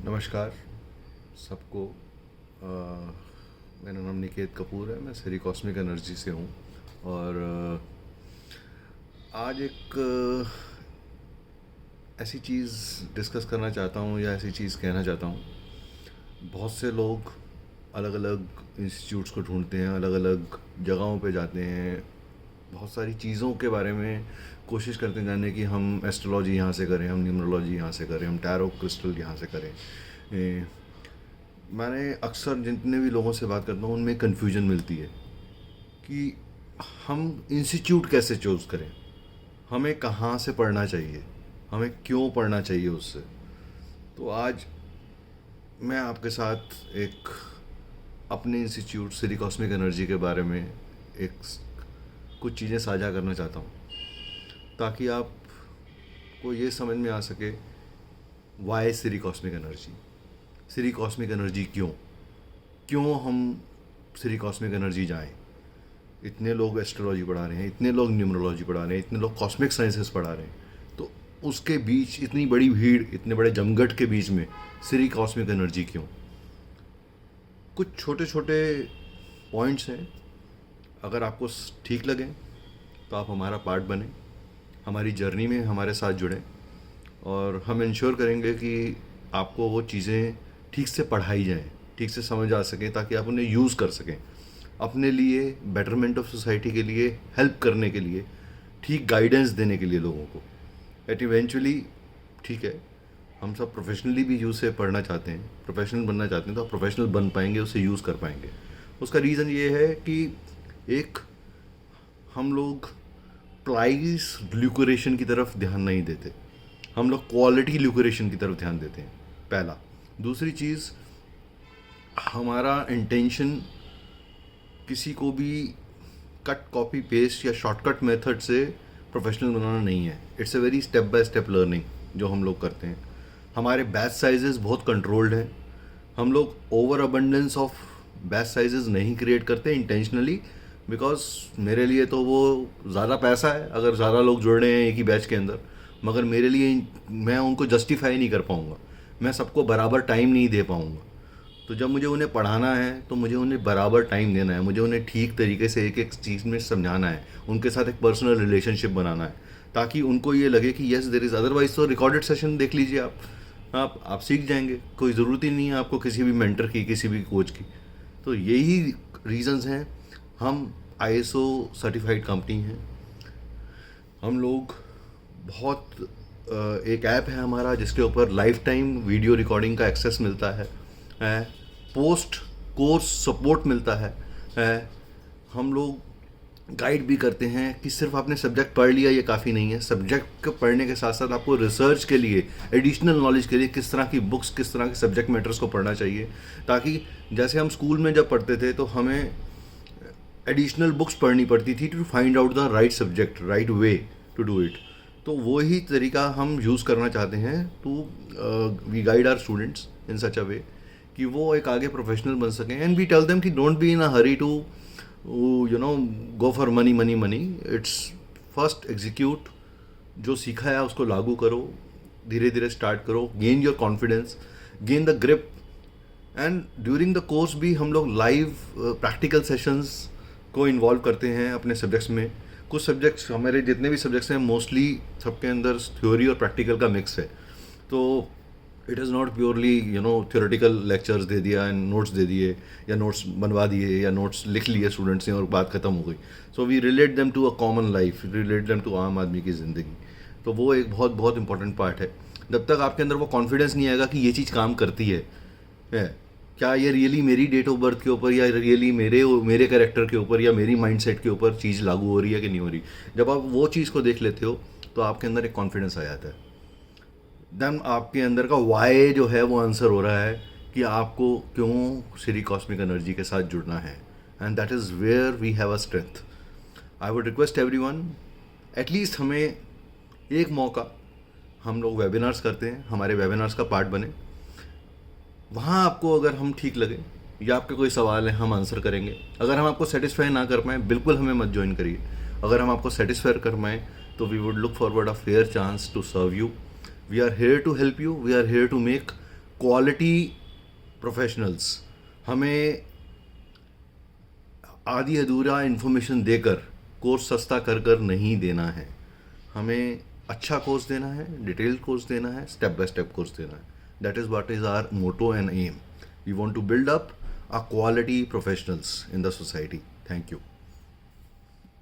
नमस्कार सबको। अ, मेरा नाम निकेत कपूर है। मैं श्री कॉस्मिक एनर्जी से हूँ और आज एक ऐसी चीज़ डिस्कस करना चाहता हूँ या ऐसी चीज़ कहना चाहता हूँ। बहुत से लोग अलग अलग इंस्टीट्यूट्स को ढूंढते हैं, अलग अलग जगहों पे जाते हैं, बहुत सारी चीज़ों के बारे में कोशिश करते हैं जानने की। हम एस्ट्रोलॉजी यहाँ से करें, हम न्यूमरोलॉजी यहाँ से करें, हम टैरो क्रिस्टल यहाँ से करें। मैंने अक्सर जितने भी लोगों से बात करता हूँ उनमें कन्फ्यूजन मिलती है कि हम इंस्टीट्यूट कैसे चूज़ करें, हमें कहाँ से पढ़ना चाहिए, हमें क्यों पढ़ना चाहिए उससे। तो आज मैं आपके साथ एक अपने इंस्टीट्यूट श्री कॉस्मिक एनर्जी के बारे में एक कुछ चीज़ें साझा करना चाहता हूँ ताकि आपको ये समझ में आ सके why Shri cosmic energy. Shri cosmic energy क्यों क्यों हम श्री कॉस्मिक एनर्जी जाएं। इतने लोग एस्ट्रोलॉजी पढ़ा रहे हैं, इतने लोग न्यूमरोलॉजी पढ़ा रहे हैं, इतने लोग कॉस्मिक साइंसेस पढ़ा रहे हैं, तो उसके बीच इतनी बड़ी भीड़, इतने बड़े जमघट के बीच में श्री कॉस्मिक एनर्जी क्यों। कुछ छोटे छोटे पॉइंट्स हैं, अगर आपको ठीक लगें तो आप हमारा पार्ट बने, हमारी जर्नी में हमारे साथ जुड़ें और हम इंश्योर करेंगे कि आपको वो चीज़ें ठीक से पढ़ाई जाएं, ठीक से समझ आ सकें, ताकि आप उन्हें यूज़ कर सकें अपने लिए, बेटरमेंट ऑफ सोसाइटी के लिए, हेल्प करने के लिए, ठीक गाइडेंस देने के लिए लोगों को। एट इवेंचुअली ठीक है, हम सब प्रोफेशनली भी यूज़ से पढ़ना चाहते हैं, प्रोफेशनल बनना चाहते हैं, तो आप प्रोफेशनल बन पाएंगे, उसे यूज़ कर पाएंगे। उसका रीज़न ये है कि एक, हम लोग प्राइस ल्यूक्रेशन की तरफ ध्यान नहीं देते, हम लोग क्वालिटी ल्यूक्रेशन की तरफ ध्यान देते हैं, पहला। दूसरी चीज़, हमारा इंटेंशन किसी को भी कट कॉपी पेस्ट या शॉर्टकट मेथड से प्रोफेशनल बनाना नहीं है। It's a worry step by step learning जो हम लोग करते हैं। हमारे बैच साइजेस बहुत कंट्रोल्ड हैं। हम लोग over abundance of batch sizes नहीं क्रिएट करते इंटेंशनली, बिकॉज मेरे लिए तो वो ज़्यादा पैसा है अगर ज़्यादा लोग जुड़ रहे हैं एक ही बैच के अंदर, मगर मेरे लिए मैं उनको जस्टिफाई नहीं कर पाऊँगा, मैं सबको बराबर टाइम नहीं दे पाऊँगा। तो जब मुझे उन्हें पढ़ाना है तो मुझे उन्हें बराबर टाइम देना है, मुझे उन्हें ठीक तरीके से एक एक चीज़ में समझाना है, उनके साथ एक पर्सनल रिलेशनशिप बनाना है, ताकि उनको ये लगे कि यस देयर इज़। अदरवाइज तो रिकॉर्डेड सेशन देख लीजिए आप सीख जाएंगे, कोई ज़रूरत ही नहीं है आपको किसी भी मेंटर की, किसी भी कोच की। तो यही रीजंस हैं। हम आईएसओ सर्टिफाइड कंपनी हैं। हम लोग बहुत एक ऐप है हमारा जिसके ऊपर लाइफ टाइम वीडियो रिकॉर्डिंग का एक्सेस मिलता है, पोस्ट कोर्स सपोर्ट मिलता है। हम लोग गाइड भी करते हैं कि सिर्फ आपने सब्जेक्ट पढ़ लिया ये काफ़ी नहीं है। सब्जेक्ट को पढ़ने के साथ साथ आपको रिसर्च के लिए, एडिशनल नॉलेज के लिए किस तरह की बुक्स, किस तरह के सब्जेक्ट मैटर्स को पढ़ना चाहिए, ताकि जैसे हम स्कूल में जब पढ़ते थे तो हमें एडिशनल बुक्स पढ़नी पड़ती थी to find out the right subject, right way to do it. तो वही तरीका हम यूज़ करना चाहते हैं to we guide our students in such a way कि वो एक आगे प्रोफेशनल बन सकें। एंड वी टेल देम कि don't be in a hurry to go for money money money. It's first execute, जो सीखा है उसको लागू करो, धीरे धीरे स्टार्ट करो, gain your confidence, gain the grip. And during the course भी हम लोग लाइव प्रैक्टिकल सेशंस को इन्वॉल्व करते हैं अपने सब्जेक्ट्स में। कुछ सब्जेक्ट्स, हमारे जितने भी सब्जेक्ट्स हैं मोस्टली सबके अंदर थ्योरी और प्रैक्टिकल का मिक्स है। तो it is not purely theoretical lectures दे दिया एंड नोट्स दे दिए, या नोट्स बनवा दिए, या नोट्स लिख लिए स्टूडेंट्स ने और बात ख़त्म हो गई। So we relate them to a common life, relate them to आम आदमी की ज़िंदगी। तो वो एक बहुत बहुत इंपॉर्टेंट पार्ट है। जब तक आपके अंदर वो कॉन्फिडेंस नहीं आएगा कि ये चीज़ काम करती है, क्या ये रियली मेरी डेट ऑफ बर्थ के ऊपर, या रियली मेरे कैरेक्टर के ऊपर, या मेरी माइंडसेट के ऊपर चीज़ लागू हो रही है कि नहीं हो रही, जब आप वो चीज़ को देख लेते हो तो आपके अंदर एक कॉन्फिडेंस आ जाता है। देन आपके अंदर का वाई जो है वो आंसर हो रहा है कि आपको क्यों श्री कॉस्मिक एनर्जी के साथ जुड़ना है। And that is where we have a strength. I would request everyone, at least हमें एक मौका, हम लोग वेबिनार्स करते हैं, हमारे वेबिनार्स का पार्ट बने। वहाँ आपको अगर हम ठीक लगे या आपके कोई सवाल है, हम आंसर करेंगे। अगर हम आपको सेटिस्फाई ना कर पाएँ, बिल्कुल हमें मत ज्वाइन करिए। अगर हम आपको सेटिस्फाई कर पाएँ तो we would look forward a fair chance to serve you. We are here to help you, we are here to make quality professionals, हमें आधी अधूरा इन्फॉर्मेशन देकर कोर्स सस्ता कर कर नहीं देना है। हमें अच्छा कोर्स देना है, डिटेल्ड कोर्स देना है, स्टेप बाय स्टेप कोर्स देना है। That is what is our motto and aim. We want to build up a quality professionals in the society. Thank you.